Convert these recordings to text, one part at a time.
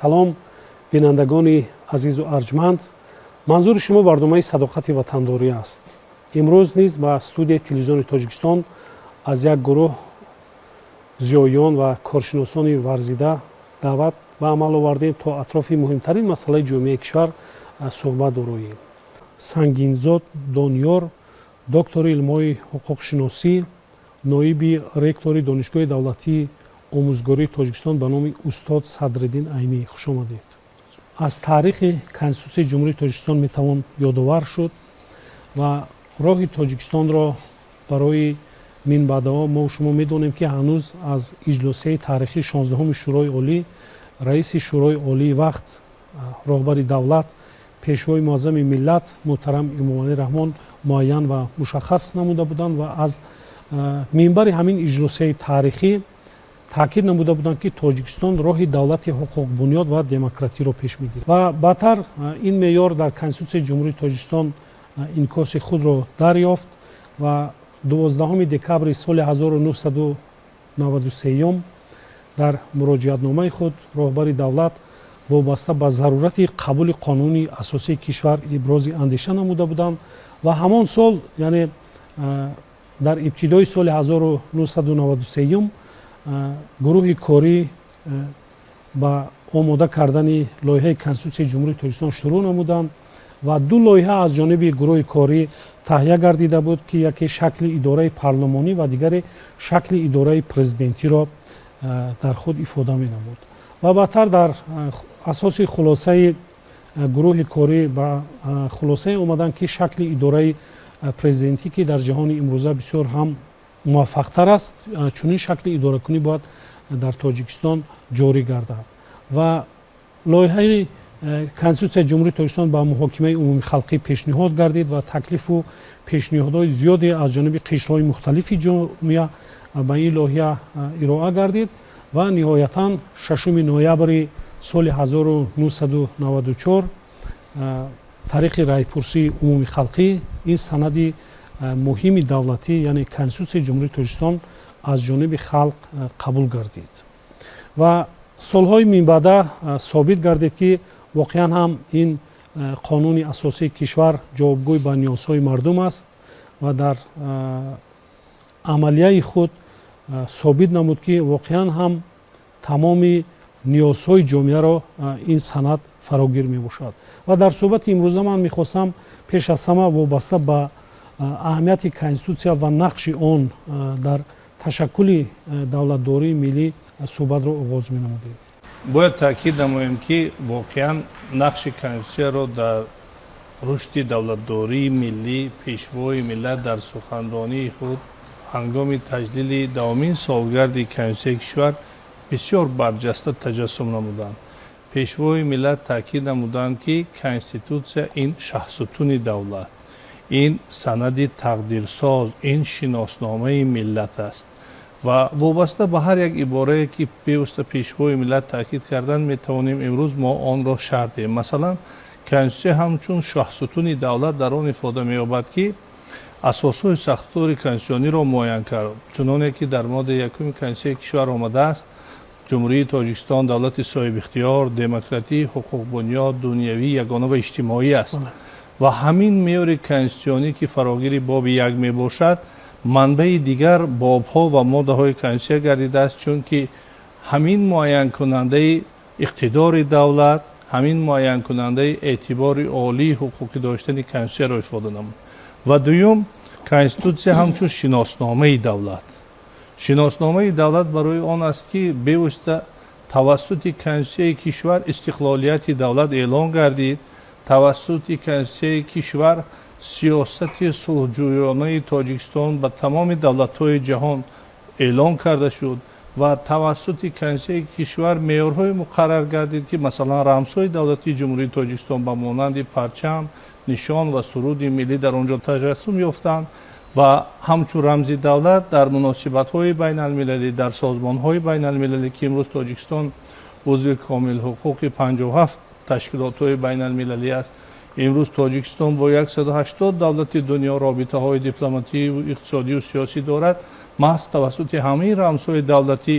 салом бинандагони азизу арҷманд. манзури шумо барномаи садоқати ватандорӣ аст. имрӯз низ ба студияи телевизиони тоҷикистон аз як гурӯҳ зиёён ва коршиносони варзида даъват ба амал овардем то атрофи муҳимтарин масъалаи ҷомеаи кишвар суҳбат дороем. сангинзод Донёр, доктори илмҳои ҳуқуқшиносӣ, ноиби ректори донишгоҳи давлатии омӯзгории Тоҷикистон ба номи устод Садриддин Айнӣ, хушомадед. аз таърихи Конститутсияи ҷумҳурии Тоҷикистон метавон ёдовар шуд ва роҳи Тоҷикистонро барои минбаъдаҳо мо шумо медонем ки ҳанӯз аз иҷлосияи таърихии 16 шӯрои олӣ раиси шӯрои олии вақт роҳбари давлат пешвои муаззами миллат муҳтарам Эмомалӣ Раҳмон муайян ва мушаххас намуда буданд ва аз минбари ҳамин иҷлосияи таърихӣ таъкид намуда буданд ки Тоҷикистон роҳи давлати ҳуқуқбунёд ва демократиро пеш мегирад ва баъдтар ин меъёр дар Конститутсияи ҷумҳурии Тоҷикистон инъикоси худро дарёфт ва 12 декабри соли 1993 дар муроҷиатномаи худ роҳбари давлат вобаста ба зарурати қабули қонуни асосии кишвар ибрози андеша намуда буданд ва ҳамон сол яъне дар ибтидои соли 1993 гурӯҳи корӣ ба омода кардани лоиҳаи Конститутсияи ҷумҳурии Тоҷикистон шурӯъ намуданд ва ду лоиҳа аз ҷониби гурӯҳи корӣ таҳия гардида буд ки яке шакли идораи парлумонӣ ва дигаре шакли идораи президентиро дар худ ифода менамуд ва баъдтар дар асоси хулосаи гурӯҳи корӣ ба хулосае омаданд ки шакли идораи президентӣ ки дар ҷаҳони имрӯза бисёр ҳам муваффақтар аст, чунин шакли идоракунӣ бояд дар Тоҷикистон ҷорӣ гардад ва лоиҳаи Конститутсияи ҷумҳурии Тоҷикистон ба муҳокимаи умумии халқӣ пешниҳод гардид ва таклифу пешниҳодҳои зиёде аз ҷониби қишрҳои мухталифи ҷомеа ба ин лоиҳа ироа гардид ва ниҳоятан 6 ноябри соли 1994 тариқи райпурсии умумии халқӣ ин санади муҳими давлатӣ яъне Конститутсияи ҷумҳурии Тоҷикистон аз ҷониби халқ қабул гардид ва солҳои минбаъда собит гардид ки воқеан ҳам ин қонуни асосии кишвар ҷавобгӯй ба ниёзҳои мардум аст ва дар амалияи худ собит намуд ки воқеан ҳам тамоми ниёзҳои ҷомеаро ин санад фарогир мебошад ва дар суҳбати имрӯза ман мехостам пеш аз ҳама вобаста ба аҳамияти Конститутсия ва нақши он дар ташаккули давлатдории миллӣ суҳбатро оғоз менамудем. бояд таъкид намоем ки воқеан нақши Конститутсияро дар рушди давлатдории миллӣ пешвои миллат дар суханронии худ ҳангоми таҷлили давумин солгарди Конститутсияи кишвар бисёр барҷаста таҷассум намуданд. пешвои миллат таъкид намуданд ки Конститутсия ин шаҳсутуни давлат, ин санади тақдирсоз, ин шиносномаи миллат аст ва вобаста ба ҳар як иборае ки певуста пешвои миллат таъкид карданд метавонем имрӯз мо онро шарҳ диҳем. масалан Конститутсия ҳамчун шаҳсутуни давлат дар он ифода меёбад ки асосҳои сахтори конститутсиониро муайян кард, чуноне ки дар моддаи якуми Конститутсияи кишвар омадааст: ҷумҳурии Тоҷикистон давлати соҳибихтиёр, демократӣ, ҳуқуқбунёд, дунявӣ, ягона ва иҷтимоӣ аст ва ҳамин меъёри конститутсионӣ ки фарогири боби як мебошад манбаи дигар бобҳо ва моддаҳои Конститутсия гардидааст, чунки ҳамин муайянкунандаи иқтидори давлат, ҳамин муайянкунандаи эътибори олии ҳуқуқӣ доштани Конститутсияро ифода намуд. ва дуюм, Конститутсия ҳамчун шиносномаи давлат. шиносномаи давлат барои он аст ки бевосита тавассути Конститутсияи кишвар истиқлолияти давлат эълон гардид, тавассути Конститутсияи кишвар сиёсати сулҳҷӯёнаи Тоҷикистон ба тамоми давлатҳои ҷаҳон эълон карда шуд ва тавассути Конститутсияи кишвар меъёрҳое муқаррар гардид ки масалан рамзҳои давлатии ҷумҳурии Тоҷикистон ба монанди парчам, нишон ва суруди миллӣ дар он ҷо таҷассум ёфтанд ва ҳамчун рамзи давлат дар муносибатҳои байналмилалӣ, дар созмонҳои байналмилалӣ ки имрӯз Тоҷикистон узви комилҳуқуқи 57 ташкилотҳои байналмилалӣ аст. имрӯз Тоҷикистон бо 180 давлати дунё робитаҳои дипломативу иқтисодию сиёсӣ дорад. маҳз тавассути ҳамаи рамзҳои давлатӣ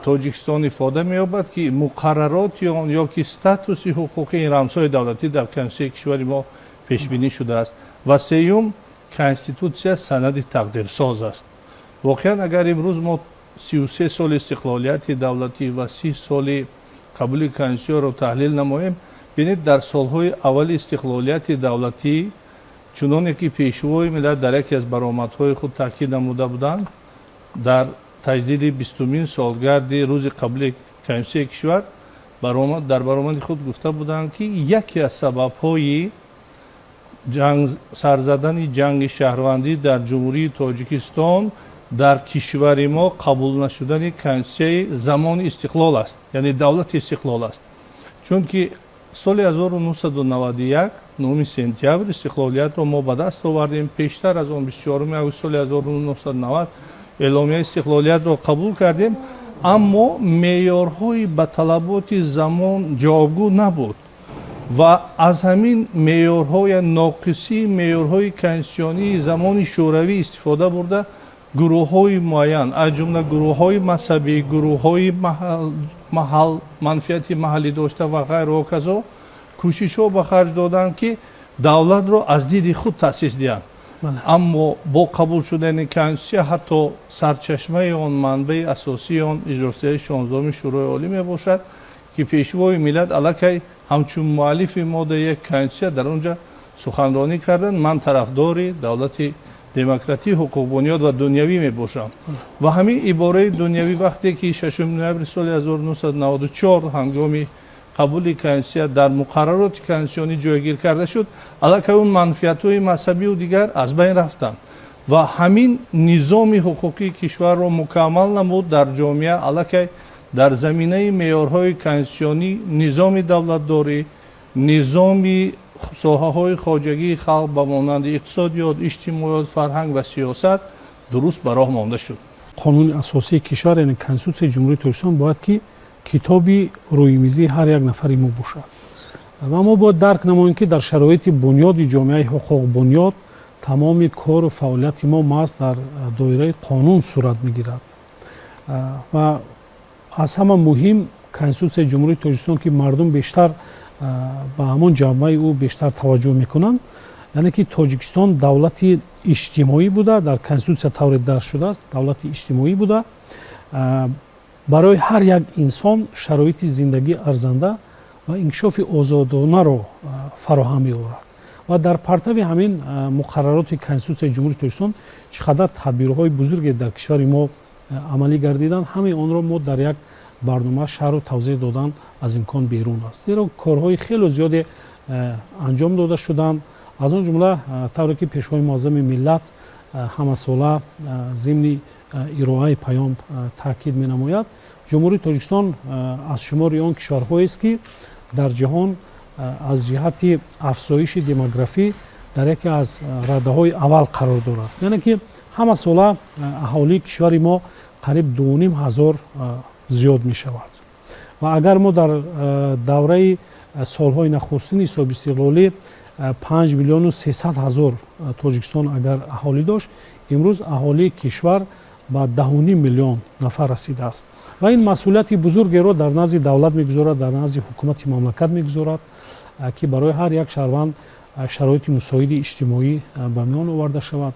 тоҷикистон ифода меёбад ки муқаррароти он ё ки статуси ҳуқуқии рамзҳои давлатӣ дар конститутсияи кишвари мо пешбинӣ шудааст. ва сеюм конститутсия санади тақдирсоз аст. воқеан агар имрӯз мо 33 соли истиқлолияти давлатӣ ва 30 соли қабули конститутсияро таҳлил намоем, бинед дар солҳои аввали истиқлолияти давлатӣ чуноне ки пешвои миллат дар яке аз баромадҳои худ таъкид намуда буданд, дар таҷдиди 20-умин солгарди рӯзи қабули конститутсияи кишвар дар баромади худ гуфта буданд ки яке аз сабабҳои сарзадани ҷанги шаҳрвандӣ дар ҷумҳурии тоҷикистон дар кишвари мо қабул нашудани конститутсияи замони истиқлол аст, яъне давлати истиқлол аст. чунки соли 1991 9 сентябр истиқлолиятро мо ба даст овардем. пештар аз он 24 август соли 1990 эъломияи истиқлолиятро қабул кардем, аммо меъёрҳои ба талаботи замон ҷавобгӯ набуд ва аз ҳамин меъёрҳои ноқисӣ меъёрҳои конститутсионии замони шӯравӣ истифода бурда гурӯҳҳои муайян аз ҷумла гурӯҳҳои мазҳабӣ, гурӯҳҳои манфиати маҳаллӣ дошта ва ғайру ва казо кӯшишҳо ба харҷ доданд ки давлатро аз диди худ таъсис диҳанд. аммо бо қабул шудани конститутсия ҳатто сарчашмаи он, манбаи асосии он иҷросиҳои 16 шӯрои олӣ мебошад ки пешвои миллат аллакай ҳамчун муаллифи моддаи як конститутсия дар он ҷо суханронӣ карданд. ман тарафдори давлати демократӣ, ҳуқуқбунёд ва дунявӣ мебошам. ва ҳамин ибораи дунявӣ вақте ки 6 ноябри соли 1994 ҳангоми қабули конститутсия дар муқаррароти конститутсионӣ ҷойгир карда шуд, аллакай он манфиатҳои мазҳабию дигар аз байн рафтанд ва ҳамин низоми ҳуқуқии кишварро мукаммал намуд дар ҷомеа. аллакай дар заминаи меъёрҳои конститутсионӣ низоми давлатдорӣ, низоми соҳаҳои хоҷагии халқ ба монанди иқтисодиёт, иҷтимоиёт, фарҳанг ва сиёсат дуруст ба роҳ монда шуд. қонуни асосии кишвар, яъне конститутсияи ҷумҳурии тоҷикистон бояд ки китоби рӯймизии ҳар як нафари мо бошад. ва мо бояд дарк намоем ки дар шароити бунёди ҷомеаи ҳуқуқбунёд тамоми кору фаъолияти мо маҳз дар доираи қонун сурат мегирад. ва аз ҳама муҳим конститутсияи ҷумҳурии тоҷикистон ки мардум бештар ба ҳамон ҷанбаи ӯ бештар таваҷҷӯҳ мекунанд, яъне ки тоҷикистон давлати иҷтимоӣ буда, дар конститутсия тавре дарк шудааст, давлати иҷтимоӣ буда барои ҳар як инсон шароити зиндагии арзанда ва инкишофи озодонаро фароҳам меорад. ва дар партави ҳамин муқаррароти конститутсияи ҷумҳурии тоҷикистон чӣ қадар тадбирҳои бузурге дар кишвари мо амалӣ гардиданд, ҳамаи онро мо дар як барнома шарҳу тавзеҳ додан аз имкон берун аст. зеро корҳои хеле зиёде анҷом дода шуданд. аз он ҷумла тавре ки пешвои муаззами миллат ҳамасола зимни ироаи паём таъкид менамояд, ҷумҳурии тоҷикистон аз шумори он кишварҳоест ки дар ҷаҳон аз ҷиҳати афзоиши демографӣ дар яке аз раддаҳои аввал қарор дорад. яъне ки ҳамасола аҳолии кишвари мо қариб 2500 зиёд мешавад. ва агар мо дар давраи солҳои нахустини ҳисоби истиқлолӣ 5 миллиону 300 ҳазор тоҷикистон агар аҳолӣ дошт, имрӯз аҳолии кишвар ба 10.5 миллион нафар расидааст. ва ин масъулияти бузургеро дар назди давлат мегузорад, дар назди ҳукумати мамлакат мегузорад ки барои ҳар як шаҳрванд шароити мусоиди иҷтимоӣ ба миён оварда шавад.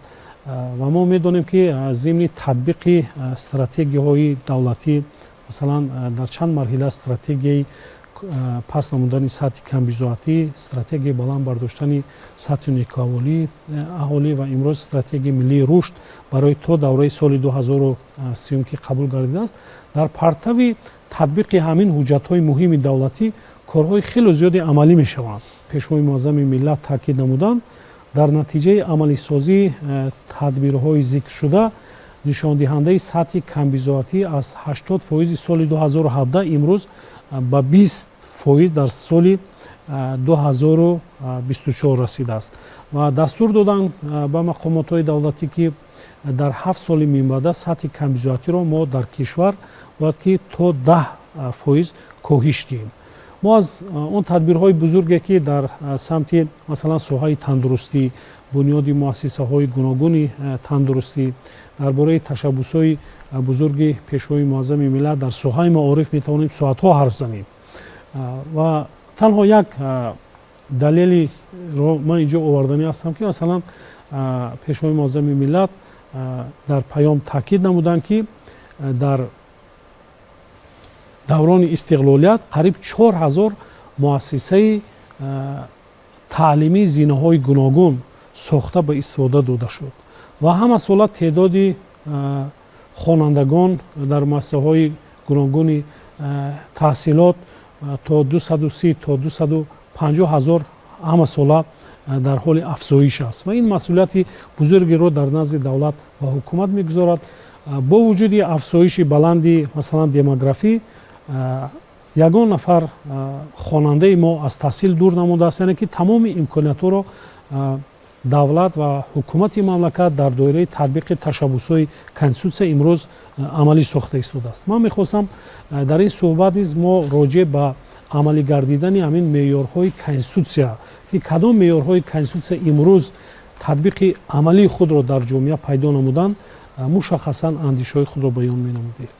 ва мо медонем ки зимни татбиқи стратегияҳои давлатӣ, масалан дар чанд марҳила стратегияи паст намудани сатҳи камбизоатӣ, стратегияи баланд бардоштани сатҳи некуҳаволии аҳолӣ ва имрӯз стратегияи миллии рушд барои то давраи соли 2030 ки қабул гардидааст, дар партави татбиқи ҳамин ҳуҷҷатҳои муҳими давлатӣ корҳои хеле зиёде амалӣ мешаванд. пешвои муаззами миллат таъкид намуданд, дар натиҷаи амалисозии тадбирҳои зикршуда нишондиҳандаи сатҳи камбизоатӣ аз 80% соли 2017 имрӯз ба 20% дар соли 2024 расидааст. ва дастур доданд ба мақомотҳои давлатӣ ки дар 7 соли минбаъда сатҳи камбизоатиро мо дар кишвар бояд ки то 10% коҳиш диҳем. мо аз он тадбирҳои бузурге ки дар самти масалан соҳаи тандурустӣ, бунёди муассисаҳои гуногуни тандурустӣ, дар бораи ташаббусҳои бузурги пешвои муаззами миллат дар соҳаи маориф метавонем соатҳо ҳарф занем. ва танҳо як далелиро ман инҷо оварданӣ ҳастам ки масалан пешвои муаззами миллат дар паём таъкид намуданд ки дар даврони истиқлолият қариб 4000 муассисаи таълимии зинаҳои гуногун сохта ба истифода дода шуд ва ҳама сола теъдоди хонандагон дар муассисаҳои гуногуни таҳсилот то 230 то 250 ҳазор ҳама сола дар ҳоли афзоиш аст ва ин масъулияти бузургеро дар назди давлат ва ҳукумат мегузорад. бо вуҷуди афзоиши баланди масалан демографӣ, ягон нафар хонандаи мо аз таҳсил дур намудааст, яъне ки тамоми имкониятҳоро давлат ва ҳукумати мамлакат дар доираи татбиқи tashabbusҳои конститутсия имрӯз амалӣ сохта истодааст. ман мехостам дар ин суҳбат низ мо роҷеъ ба амалӣ гардидани ҳамин меъёрҳои конститутсия, ки кадом меъёрҳои конститутсия имрӯз татбиқи амалии худро дар ҷомеа пайдо намуданд, мушаххасан андешаҳои худро баён менамудед.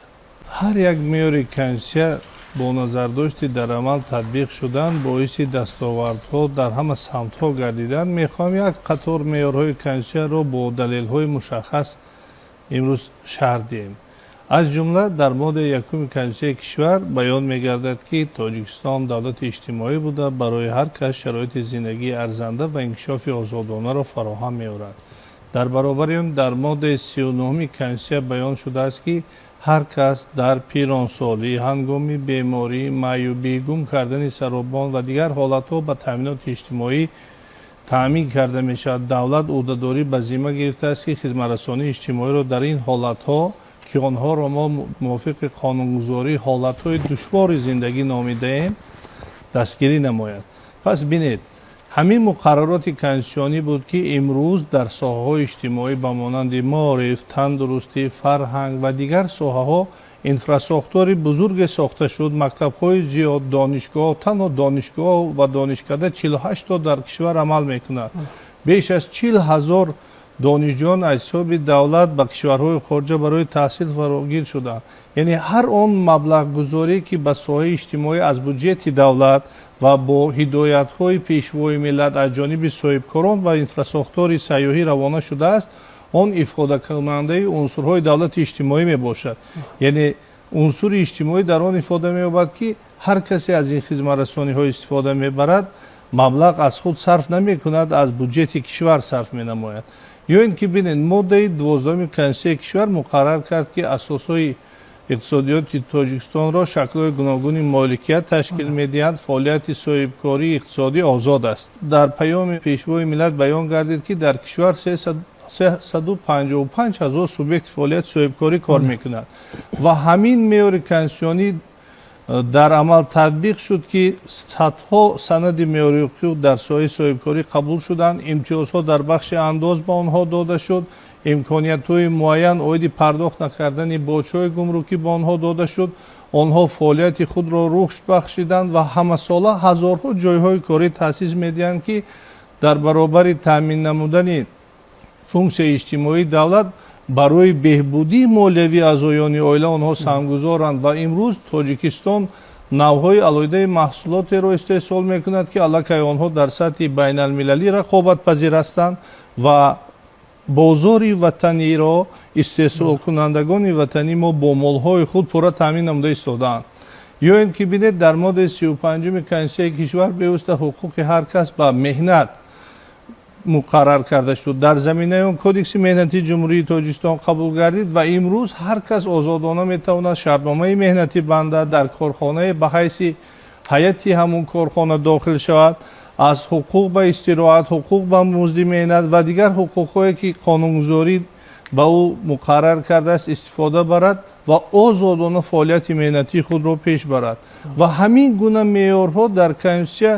ҳар як меъёри конститутсия бо назардошти дар амал татбиқ шудан боиси дастовардҳо дар ҳама самтҳо гардиданд. мехоҳам як қатор меъёрҳои конститутсияро бо далелҳои мушаххас имрӯз шарҳ диҳем. аз ҷумла дар моддаи якуми конститутсияи кишвар баён мегардад ки тоҷикистон давлати иҷтимоӣ буда барои ҳар кас шароити зиндагии арзанда ва инкишофи озодонаро фароҳам меорад. дар баробари он дар моддаи 39 конститутсия баён шудааст ки ҳар кас дар пиронсолӣ, ҳангоми беморӣ, маъюбӣ, гум кардани саробон ва дигар ҳолатҳо ба таъминоти иҷтимоӣ таъмин карда мешавад. давлат ӯҳдадорӣ ба зимма гирифтааст ки хизматрасонии иҷтимоиро дар ин ҳолатҳо, ки онҳоро мо мувофиқи қонунгузорӣ ҳолатҳои душвори зиндагӣ номидаем, дастгирӣ намояд. пас бинед, ҳамин муқаррароти конститутсионӣ буд ки имрӯз дар соҳаҳои иҷтимоӣ ба монанди маориф, тандурустӣ, фарҳанг ва дигар соҳаҳо инфрасохтори бузурге сохта шуд. мактабҳои зиёд, донишгоҳ, танҳо донишгоҳ ва донишкада 48 то дар кишвар амал мекунад. беш аз 40 000 донишҷӯён аз ҳисоби давлат ба кишварҳои хориҷа барои таҳсил фарогир шуданд. яъне ҳар он маблағгузорӣ ки ба соҳаи иҷтимоӣ аз буҷети давлат ва бо ҳидоятҳои пешвои миллат аз ҷониби соҳибкорон ва инфрасохтори сайёҳӣ равона шудааст, он ифодакунандаи унсурҳои давлати иҷтимоӣ мебошад. яъне унсури иҷтимоӣ дар он ифода меёбад ки ҳар касе аз ин хизматрасониҳо истифода мебарад, маблағ аз худ сарф намекунад, аз буҷети кишвар сарф менамояд. ё ин ки бинед, моддаи 12 конститутсияи кишвар муқаррар кард ки асосҳои иқтисодиёти тоҷикистонро шаклҳои гуногуни моликият ташкил медиҳанд. фаъолияти соҳибкории иқтисодӣ озод аст. дар паёми пешвои миллат баён гардид ки дар кишвар 355 000 субъекти фаъолияти соҳибкорӣ кор мекунанд ва ҳамин меъёри конститутсионӣ дар амал татбиқ шуд ки садҳо санади меъёри ҳуқуқ дар соҳаи соҳибкорӣ қабул шуданд. имтиёзҳо дар бахши андоз ба онҳо дода шуд. имкониятҳои муайян оиди пардохт накардани боҷҳои гумрукӣ ба онҳо дода шуд. онҳо фаъолияти худро рушд бахшиданд ва ҳамасола ҳазорҳо ҷойҳои корӣ таъсис медиҳанд ки дар баробари таъмин намудани функсияи иҷтимоии давлат барои беҳбудии молиявии аъзоёни оила онҳо саҳмгузоранд. ва имрӯз тоҷикистон навъҳои алоҳидаи маҳсулотеро истеҳсол мекунад ки аллакай онҳо дар сатҳи байналмилалӣ рақобатпазир ҳастанд ва бозори ватаниро истеҳсолкунандагони ватанӣ мо бо молҳои худ пурра таъмин намуда истодаанд. ё ин ки бинед, дар моддаи 35 конститутсияи кишвар бевосита ҳуқуқи ҳар кас ба меҳнат муқаррар карда шуд. дар заминаи он кодекси меҳнатии ҷумҳурии тоҷикистон қабул гардид ва имрӯз ҳар кас озодона метавонад шартномаи меҳнатӣ бандад, дар корхонае ба ҳайси ҳайати ҳамун корхона дохил шавад, аз ҳуқуқ ба истироҳат, ҳуқуқ ба музди меҳнат ва дигар ҳуқуқҳое ки қонунгузорӣ ба ӯ муқаррар кардааст истифода барад ва озодона фаъолияти меҳнатии худро пеш барад. ва ҳамин гуна меъёрҳо дар конститутсия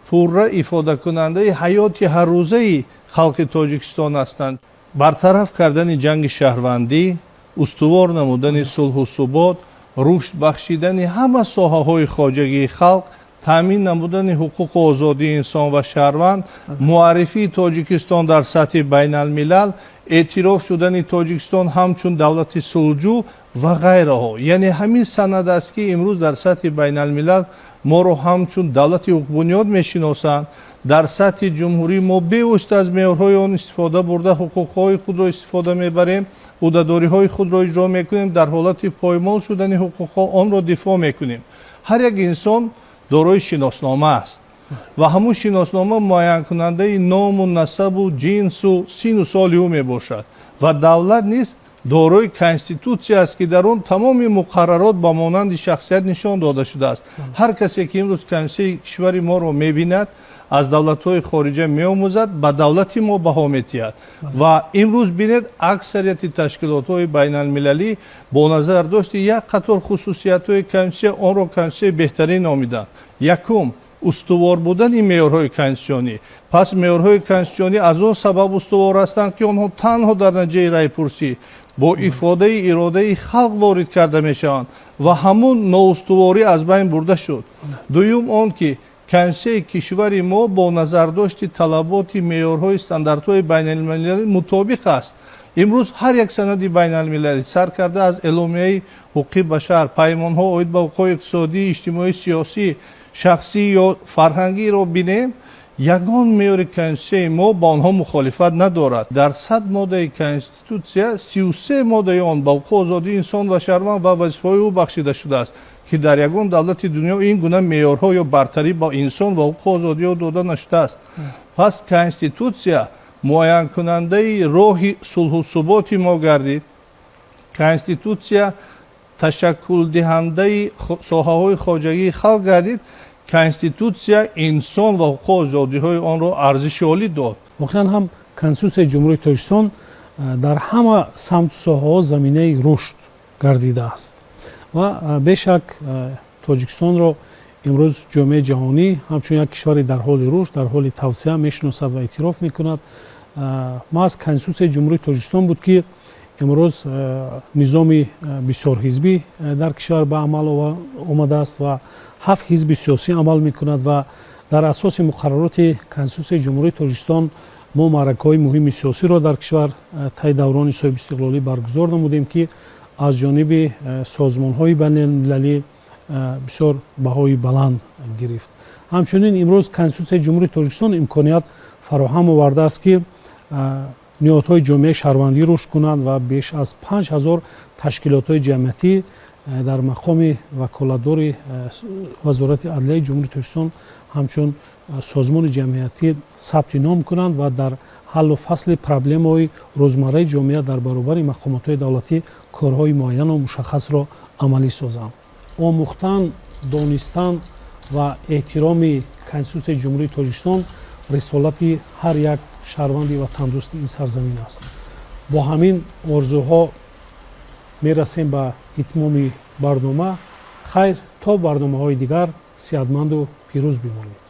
пурра ифодакунандаи ҳаёти ҳаррӯзаи халқи тоҷикистон ҳастанд. бартараф кардани ҷанги шаҳрвандӣ, устувор намудани сулҳу субот, рушд бахшидани ҳама соҳаҳои хоҷагии халқ таъмин намудани ҳуқуқу озодии инсон ва шаҳрванд, муаррифии тоҷикистон дар сатҳи байналмилал, эътироф шудани тоҷикистон ҳамчун давлати сулҳҷӯ ва ғайраҳо. Яъне ҳамин санад аст ки имрӯз дар сатҳи байналмилал моро ҳамчун давлати ҳуқбунёд мешиносанд. дар сатҳи ҷумҳурӣ мо бевосита аз меъёрҳои он истифода бурда ҳуқуқҳои худро истифода мебарем, ӯҳдадориҳои худро иҷро мекунем, дар ҳолати поймол шудани ҳуқуқҳо онро дифоъ мекунем. ҳар як инсон дорои шиноснома аст ва ҳамун шиноснома муайянкунандаи ному, насабу, ҷинсу, сину соли ӯ мебошад ва давлат низ дорои конститутсия аст ки дар он тамоми муқаррарот ба монанди шахсият нишон дода шудааст. ҳар касе ки имрӯз конститутсияи кишвари моро мебинад, аз давлатҳои хориҷа меомӯзад, ба давлати мо баҳо метиҳад. ва имрӯз бинед аксарияти ташкилотҳои байналмилалӣ бо назардошти як қатор хусусиятҳои конститутсия онро конститутсияи беҳтарин номиданд. якум, устувор будани меъёрҳои конститутсионӣ. пас меъёрҳои конститутсионӣ аз он сабаб устувор ҳастанд ки онҳо танҳо дар натиҷаи райпурсӣ бо ифодаи иродаи халқ ворид карда мешаванд ва ҳамун ноустуворӣ аз байн бурда шуд. дуюм он ки конститутсияи кишвари мо бо назардошти талаботи меъёрҳои стандартҳои байналмилалӣ мутобиқ аст. имрӯз ҳар як санади байналмилалӣ сар карда аз эъломияи ҳуқуқи башар, паймонҳо оид ба ҳуқуқҳои иқтисодӣ, иҷтимоӣ, сиёсӣ, шахсӣ ё фарҳангиро бинем, ягон меъёри конститутсияи мо ба онҳо мухолифат надорад. дар 100 моддаи конститутсия 33 моддаи он ба ҳуқуқу озодии инсон ва шаҳрванд ва вазифаҳои ӯ бахшида шудааст ки дар ягон давлати дунё ин гуна меъёрҳо ё бартарӣ ба инсон ва ҳуқуқу озодиҳо дода нашудааст. пас конститутсия муайянкунандаи роҳи сулҳусуботи мо гардид. конститутсия ташаккулдиҳандаи соҳаҳои хоҷагии халқ гардид. конститутсия инсон ва ҳуқуқу озодиҳои онро арзиши олӣ дод. воқеан ҳам конститутсияи ҷумҳурии тоҷикистон дар ҳама самту соҳаҳо заминаи рушд гардидааст ва бешак тоҷикистонро имрӯз ҷомеаи ҷаҳонӣ ҳамчун як кишвари дар ҳоли рушд, дар ҳоли тавсеа мешиносад ва эътироф мекунад. маҳз конститутсияи ҷумҳурии тоҷикистон буд ки имрӯз низоми бисёрҳизбӣ дар кишвар ба амал омадааст ва 7 ҳизби сиёсӣ амал мекунад ва дар асоси муқаррароти конститутсияи ҷумҳурии тоҷикистон мо маъракаҳои муҳими сиёсиро дар кишвар таи даврони соҳиби истиқлолӣ баргузор намудем ки аз ҷониби созмонҳои байналмилалӣ бисёр баҳои баланд гирифт. ҳамчунин имрӯз конститутсияи ҷумҳурии тоҷикистон имконият фароҳам овардааст ки ниҳодҳои ҷомеаи шаҳрвандӣ рушд кунанд ва беш аз 5000 ташкилотҳои ҷамъиятӣ дар мақоми ваколатдори вазорати адлияи ҷумҳурии тоҷикистон ҳамчун созмони ҷамъиятӣ сабти ном кунанд ва дар ҳаллу фасли проблемаҳои рӯзмарраи ҷомеа дар баробари мақомотҳои давлатӣ корҳои муайяну мушаххасро амалӣ созанд. омӯхтан, донистан ва эҳтироми конститутсияи ҷумҳурии тоҷикистон рисолати ҳар як шаҳрванди ватандӯсти ин сарзамин аст. бо ҳамин орзуҳо мерасем ба итмоми барнома. хайр, то барномаҳои дигар сиҳатманду пирӯз бимонед.